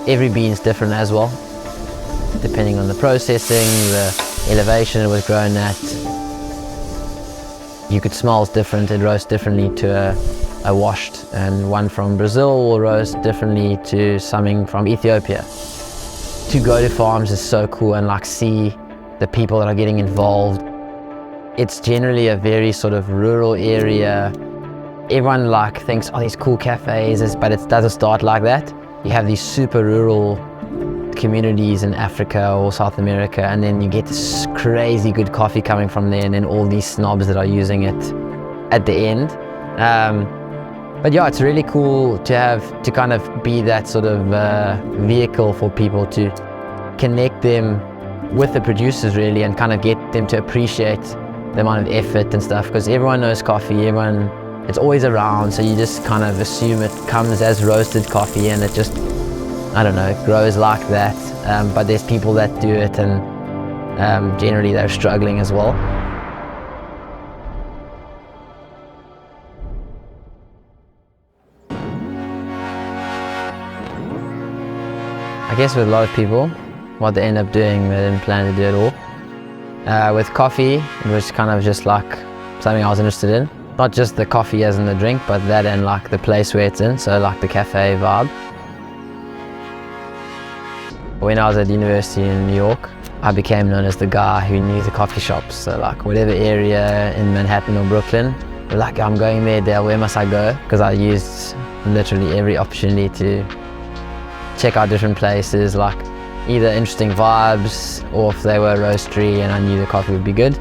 Every bean's different as well, depending on the processing, the elevation it was grown at. You could smell it's different, it roasts differently to a washed, and one from Brazil will roast differently to something from Ethiopia. To go to farms is so cool and like see the people that are getting involved. It's generally a very sort of rural area. Everyone like thinks, oh, these cool cafes, but it doesn't start like that. You have these super rural communities in Africa or South America, and then you get this crazy good coffee coming from there, and then all these snobs that are using it at the end. But yeah, it's really cool to kind of be that sort of vehicle for people to connect them with the producers really, and kind of get them to appreciate the amount of effort and stuff, because everyone knows coffee, it's always around, so you just kind of assume it comes as roasted coffee and it just, I don't know, it grows like that. But there's people that do it, and generally they're struggling as well. I guess with a lot of people, what they end up doing, they didn't plan to do it all. With coffee, it was kind of just like something I was interested in. Not just the coffee as in the drink, but that and like the place where it's in, so like the cafe vibe. When I was at university in New York, I became known as the guy who knew the coffee shops. So like whatever area in Manhattan or Brooklyn, they're like, I'm going there, Dale, where must I go? Because I used literally every opportunity to check out different places, like either interesting vibes or if they were roastery and I knew the coffee would be good.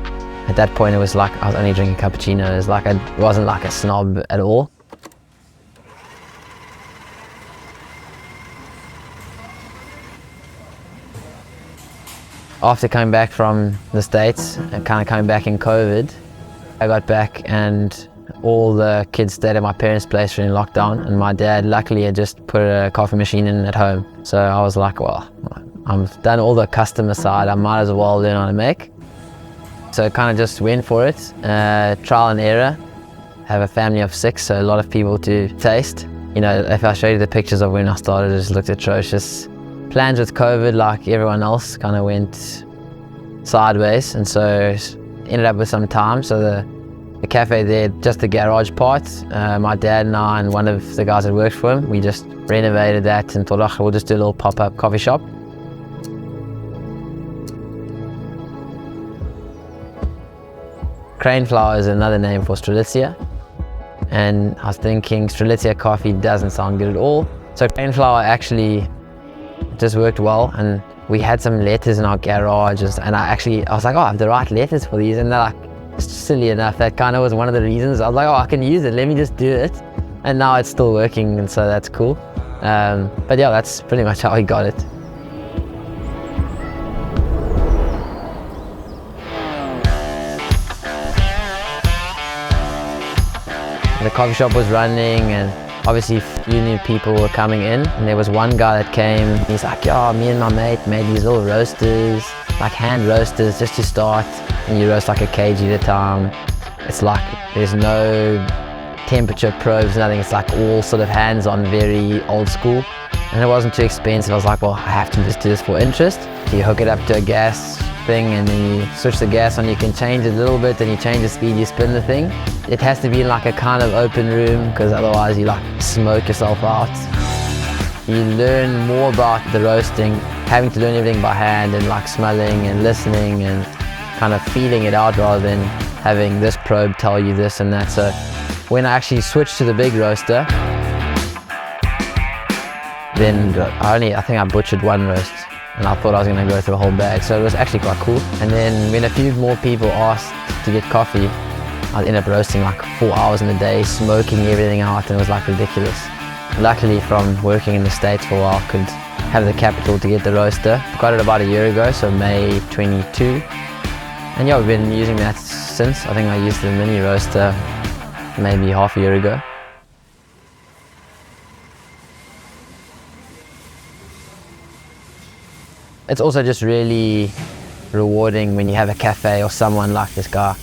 At that point it was like I was only drinking cappuccinos, like I wasn't like a snob at all. After coming back from the States and kind of coming back in COVID, I got back and all the kids stayed at my parents' place during lockdown, and my dad luckily had just put a coffee machine in at home. So I was like, well, I've done all the customer side, I might as well learn how to make. So I kind of just went for it, trial and error. I have a family of 6, so a lot of people to taste. You know, if I show you the pictures of when I started, it just looked atrocious. Plans with COVID, like everyone else, kind of went sideways, and so ended up with some time. So the cafe there, just the garage part, my dad and I and one of the guys that worked for him, we just renovated that and thought, oh, we'll just do a little pop-up coffee shop. Crane flour is another name for Strelitzia, and I was thinking Strelitzia coffee doesn't sound good at all. So crane flour actually just worked well, and we had some letters in our garage, and I was like, oh, I have the right letters for these, and they're like, silly enough, that kind of was one of the reasons. I was like, oh, I can use it, let me just do it. And now it's still working, and so that's cool. But yeah, that's pretty much how we got it. The coffee shop was running, and obviously a few new people were coming in, and there was one guy that came, he's like, yeah, me and my mate made these little roasters, like hand roasters just to start, and you roast like a kg at a time. It's like, there's no temperature probes, nothing, it's like all sort of hands-on, very old school. And it wasn't too expensive. I was like, well, I have to just do this for interest. You hook it up to a gas thing, and then you switch the gas on, you can change it a little bit, and you change the speed, you spin the thing. It has to be in like a kind of open room, because otherwise you like smoke yourself out. You learn more about the roasting, having to learn everything by hand, and like smelling and listening and kind of feeling it out, rather than having this probe tell you this and that. So when I actually switched to the big roaster, then I think I butchered one roast, and I thought I was going to go through a whole bag, so it was actually quite cool. And then when a few more people asked to get coffee, I ended up roasting like 4 hours in a day, smoking everything out, and it was like ridiculous. Luckily, from working in the States for a while, I could have the capital to get the roaster. I got it about a year ago, so May 22. And yeah, we've been using that since. I think I used the mini roaster maybe half a year ago. It's also just really rewarding when you have a cafe or someone like this guy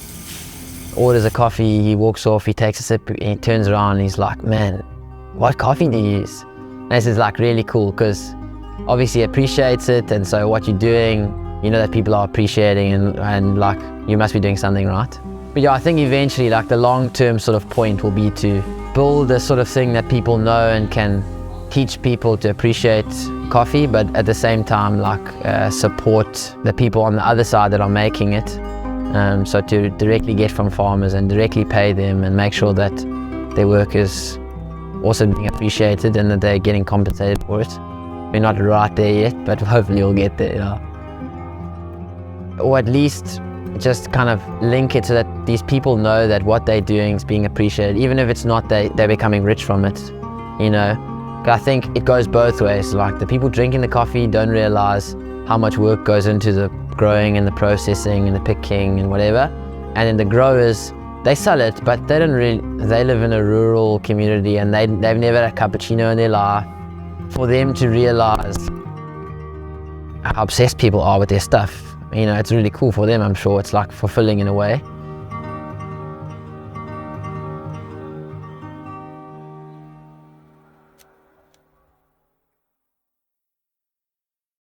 orders a coffee, he walks off, he takes a sip, and he turns around and he's like, man, what coffee do you use? And this is like really cool, because obviously appreciates it, and so what you're doing, you know that people are appreciating, and like you must be doing something right. But yeah, I think eventually like the long-term sort of point will be to build a sort of thing that people know and can teach people to appreciate coffee, but at the same time like support the people on the other side that are making it. So to directly get from farmers and directly pay them and make sure that their work is also being appreciated and that they're getting compensated for it. We're not right there yet, but hopefully we'll get there. Yeah. Or at least just kind of link it so that these people know that what they're doing is being appreciated, even if it's not they're becoming rich from it, you know. I think it goes both ways. Like the people drinking the coffee don't realize how much work goes into the growing and the processing and the picking and whatever. And then the growers, they sell it, but they don't really, they live in a rural community and they've never had a cappuccino in their life. For them to realize how obsessed people are with their stuff, you know, it's really cool for them, I'm sure. It's like fulfilling in a way.